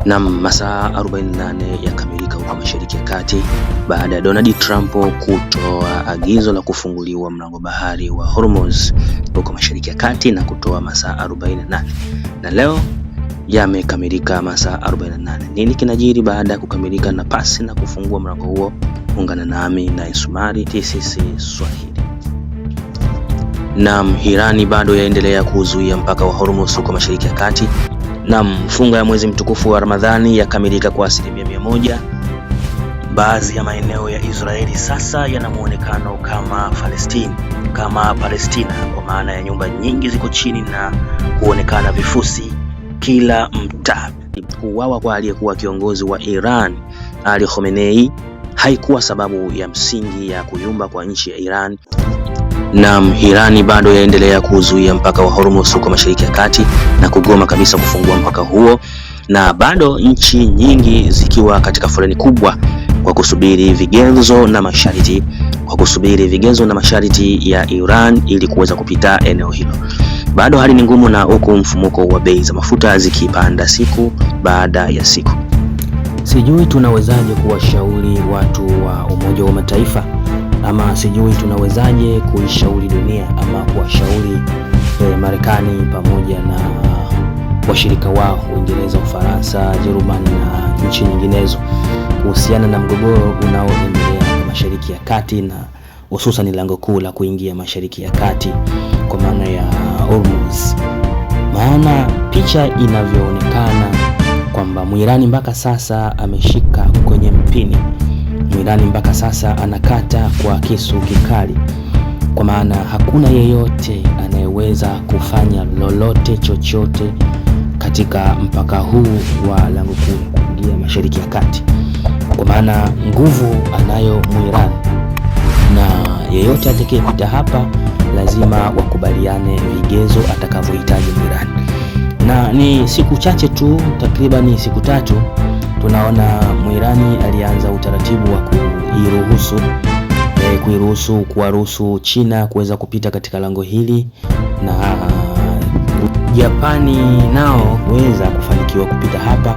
Na masaa 48 yakamilika huko Mashariki ya Kati baada ya Donald Trump kutoa agizo la kufunguliwa mlango bahari wa Hormuz huko Mashariki ya Kati na kutoa masaa 48. Na leo yamekamilika masaa 48. Nini kinajiri baada ya kukamilika na pasi na kufungua mlango huo? Ungana nami na Isumari TCC Swahili. Na Irani bado yaendelea kuzuia mpaka wa Hormuz huko Mashariki ya Kati. Na funga ya mwezi mtukufu wa Ramadhani yakamilika kwa 100%. Baadhi ya maeneo ya Israeli sasa yana muonekano kama Palestina, kwa maana ya nyumba nyingi ziko chini na kuonekana vifusi kila mtaa. Kuuawa kwa aliyekuwa kiongozi wa Iran Ali Khamenei haikuwa sababu ya msingi ya kuyumba kwa nchi ya Iran. Na Irani bado yaendelea kuzuia mpaka wa Hormuz huko Mashariki ya Kati na kugoma kabisa kufungua mpaka huo, na bado nchi nyingi zikiwa katika foleni kubwa kwa kusubiri vigezo na masharti ya Iran ili kuweza kupita eneo hilo. Bado hali ni ngumu, na huku mfumuko wa bei za mafuta zikipanda siku baada ya siku. Sijui tunawezaje kuwashauri watu wa Umoja wa Mataifa, ama sijui tunawezaje kuishauri dunia ama kuwashauri Marekani pamoja na washirika wao Uingereza, Ufaransa, Jerumani na nchi nyinginezo kuhusiana na mgogoro unaoendelea Mashariki ya Kati, na hususan lango kuu la kuingia Mashariki ya Kati kwa maana ya Hormuz. Maana picha inavyoonekana kwamba Mwirani mpaka sasa ameshika kwenye mpini. Mwirani mpaka sasa anakata kwa kisu kikali, kwa maana hakuna yeyote anayeweza kufanya lolote chochote katika mpaka huu wa lango kuu kuingia Mashariki ya Kati, kwa maana nguvu anayo Mwirani, na yeyote atakayepita hapa lazima wakubaliane vigezo atakavyohitaji Mwirani. Na ni siku chache tu, takriban siku 3, tunaona Mwirani alianza utaratibu wa kuwaruhusu China kuweza kupita katika lango hili, na Japani nao kuweza kufanikiwa kupita hapa,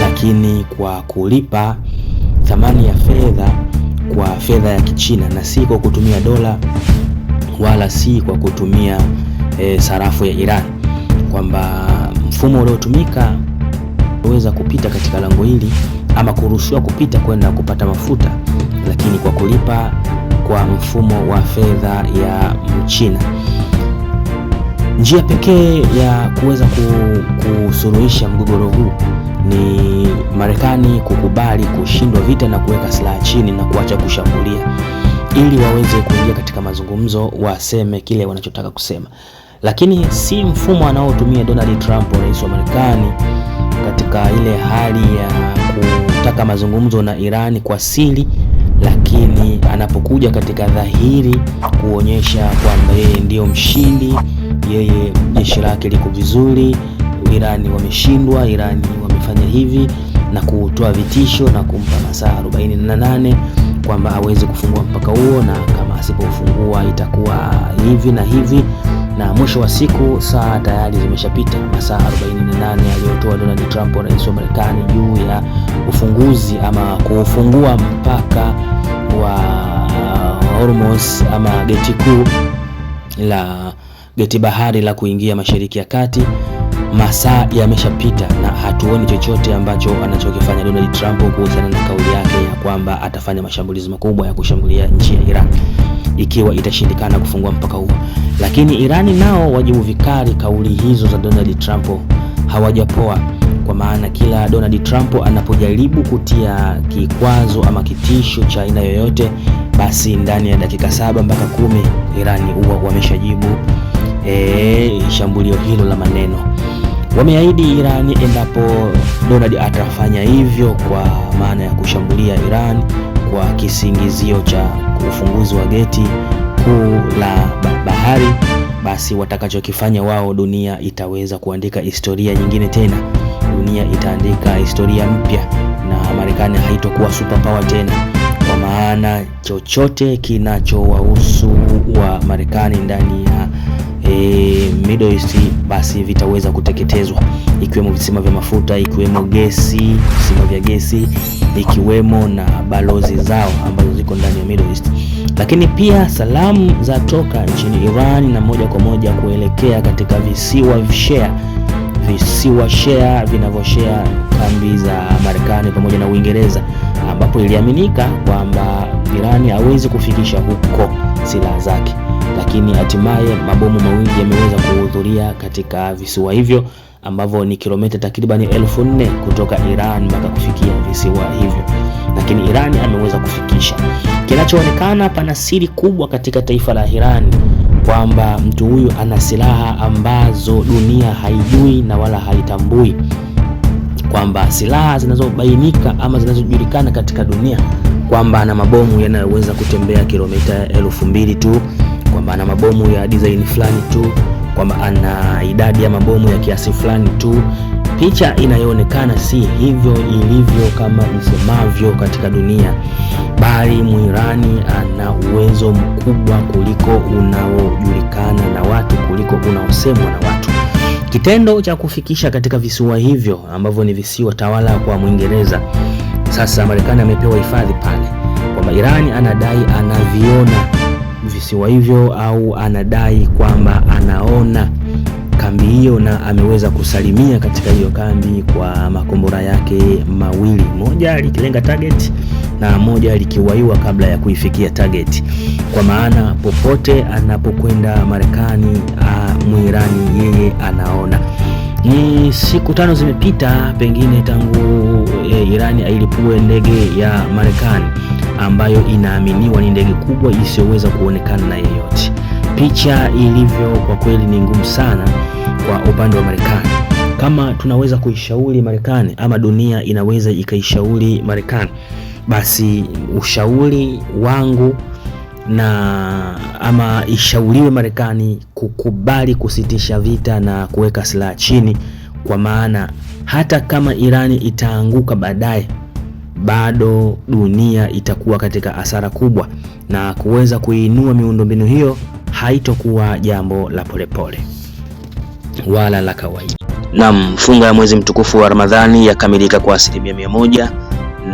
lakini kwa kulipa thamani ya fedha kwa fedha ya Kichina na si kwa kutumia dola wala si kwa kutumia sarafu ya Iran, kwamba mfumo uliotumika weza kupita katika lango hili ama kuruhusiwa kupita kwenda kupata mafuta, lakini kwa kulipa kwa mfumo wa fedha ya Mchina. Njia pekee ya kuweza kusuluhisha mgogoro huu ni Marekani kukubali kushindwa vita na kuweka silaha chini na kuacha kushambulia, ili waweze kuingia katika mazungumzo, waseme kile wanachotaka kusema. Lakini si mfumo anaotumia Donald Trump, rais wa Marekani, katika ile hali ya kutaka mazungumzo na Iran kwa siri, lakini anapokuja katika dhahiri kuonyesha kwamba yeye ndio mshindi, yeye jeshi lake liko vizuri, Irani wameshindwa, Irani wamefanya hivi, na kutoa vitisho na kumpa masaa 48 kwamba aweze kufungua mpaka huo, na kama asipofungua itakuwa hivi na hivi. Na mwisho wa siku saa tayari zimeshapita, masaa 48 aliyotoa Donald Trump, rais wa Marekani, juu ya ufunguzi ama kufungua mpaka wa Hormuz ama geti bahari la kuingia Mashariki ya Kati. Masaa yameshapita na hatuoni chochote ambacho anachokifanya Donald Trump kuhusiana na kauli yake ya kwamba atafanya mashambulizi makubwa ya kushambulia nchi ya Iran ikiwa itashindikana kufungua mpaka huo. Lakini Irani nao wajibu vikali kauli hizo za Donald Trump, hawajapoa, kwa maana kila Donald Trump anapojaribu kutia kikwazo ama kitisho cha aina yoyote, basi ndani ya dakika 7 mpaka 10 Irani huwa wameshajibu shambulio hilo la maneno. Wameahidi Irani endapo Donald atafanya hivyo kwa maana ya kushambulia Iran kwa kisingizio cha ufunguzi wa geti kuu la bahari, basi watakachokifanya wao, dunia itaweza kuandika historia nyingine tena. Dunia itaandika historia mpya na Marekani haitokuwa superpower tena, kwa maana chochote kinachowahusu wa Marekani ndani ya Middle East, basi vitaweza kuteketezwa, ikiwemo visima vya mafuta, ikiwemo gesi, visima vya gesi, ikiwemo na balozi zao ambazo ziko ndani ya Middle East. Lakini pia salamu za toka nchini Iran na moja kwa moja kuelekea katika visiwa share vinavyoshare kambi za Marekani pamoja na Uingereza, ambapo iliaminika kwamba Iran hawezi kufikisha huko silaha zake, lakini hatimaye mabomu mawili yameweza kuhudhuria katika visiwa hivyo ambavyo ni kilomita takriban 1400 kutoka Iran mpaka kufikia visiwa hivyo, lakini Iran ameweza kufikisha. Kinachoonekana pana siri kubwa katika taifa la Iran, kwamba mtu huyu ana silaha ambazo dunia haijui na wala haitambui, kwamba silaha zinazobainika ama zinazojulikana katika dunia, kwamba ana mabomu yanayoweza kutembea kilomita 2000 tu, kwamba ana mabomu ya design fulani tu, kwamba ana idadi ya mabomu ya kiasi fulani tu. Picha inayoonekana si hivyo ilivyo kama isemavyo katika dunia, bali Muirani ana uwezo mkubwa kuliko unaojulikana na watu, kuliko unaosemwa na watu. Kitendo cha kufikisha katika visiwa hivyo ambavyo ni visiwa tawala kwa Mwingereza, sasa Marekani amepewa hifadhi pale, kwamba Irani anadai anaviona visiwa hivyo, au anadai kwamba anaona kambi hiyo na ameweza kusalimia katika hiyo kambi kwa makombora yake mawili, moja likilenga target na moja likiwaiwa kabla ya kuifikia target. Kwa maana popote anapokwenda Marekani, Muirani yeye anaona. Ni siku 5 zimepita pengine tangu Irani ailipue ndege ya Marekani ambayo inaaminiwa ni ndege kubwa isiyoweza kuonekana na yeyote. Picha ilivyo kwa kweli ni ngumu sana kwa upande wa Marekani. Kama tunaweza kuishauri Marekani ama dunia inaweza ikaishauri Marekani, basi ushauri wangu ama ishauriwe Marekani kukubali kusitisha vita na kuweka silaha chini, kwa maana hata kama Irani itaanguka baadaye, bado dunia itakuwa katika hasara kubwa, na kuweza kuinua miundombinu hiyo haitokuwa jambo la polepole wala la kawaida. Naam, funga ya mwezi mtukufu wa Ramadhani yakamilika kwa 100%,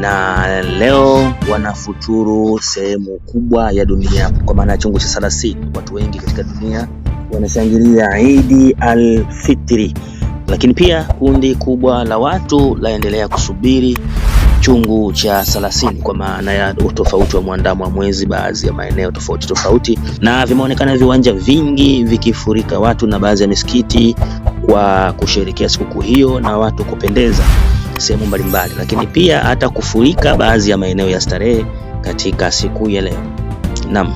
na leo wanafuturu sehemu kubwa ya dunia, kwa maana ya chungu cha 30. Watu wengi katika dunia wanashangilia Eid al-Fitri, lakini pia kundi kubwa la watu laendelea kusubiri chungu cha 30, kwa maana ya utofauti wa mwandamo wa mwezi baadhi ya maeneo tofauti, na vimeonekana viwanja vingi vikifurika watu na baadhi ya misikiti kwa kusherehekea sikukuu hiyo na watu kupendeza sehemu mbalimbali, lakini pia hata kufurika baadhi ya maeneo ya starehe katika siku ya leo. Naam.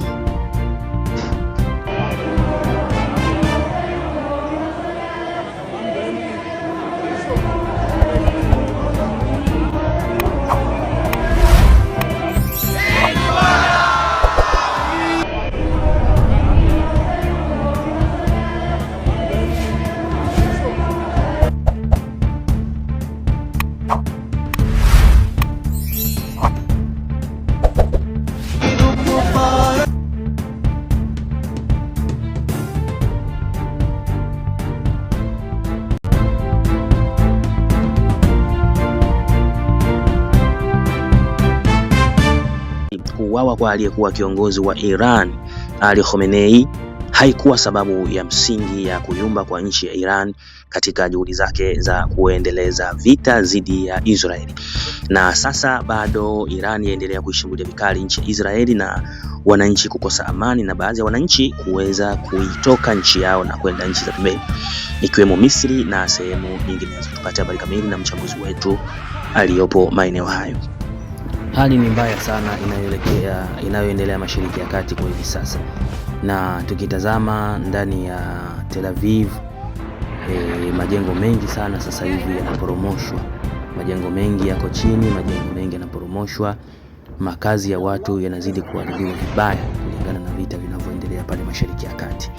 Kuuawa kwa aliyekuwa kiongozi wa Iran Ali Khamenei haikuwa sababu ya msingi ya kuyumba kwa nchi ya Iran katika juhudi zake za kuendeleza vita dhidi ya Israeli. Na sasa bado Iran yaendelea kuishambulia vikali nchi ya Israeli na wananchi kukosa amani, na baadhi ya wananchi kuweza kuitoka nchi yao na kwenda nchi za pembeni ikiwemo Misri na sehemu nyinginezo. Tupate habari kamili na mchambuzi wetu aliyopo maeneo hayo. Hali ni mbaya sana inayoendelea Mashariki ya Kati kwa hivi sasa, na tukitazama ndani ya Tel Aviv, majengo mengi sana sasa hivi yanaporomoshwa. Majengo mengi yako chini, majengo mengi yanaporomoshwa, makazi ya watu yanazidi kuharibiwa vibaya kulingana na vita vinavyoendelea pale Mashariki ya Kati.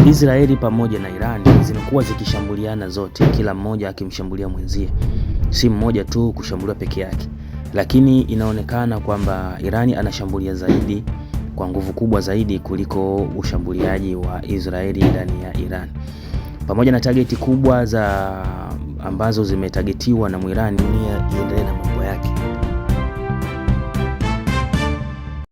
Israeli pamoja na Iran zinakuwa zikishambuliana zote, kila mmoja akimshambulia mwenzie, si mmoja tu kushambulia peke yake. Lakini inaonekana kwamba Irani anashambulia zaidi kwa nguvu kubwa zaidi kuliko ushambuliaji wa Israeli ndani ya Iran. Pamoja na targeti kubwa ambazo zimetagetiwa na Iran, dunia iendelee na mambo yake.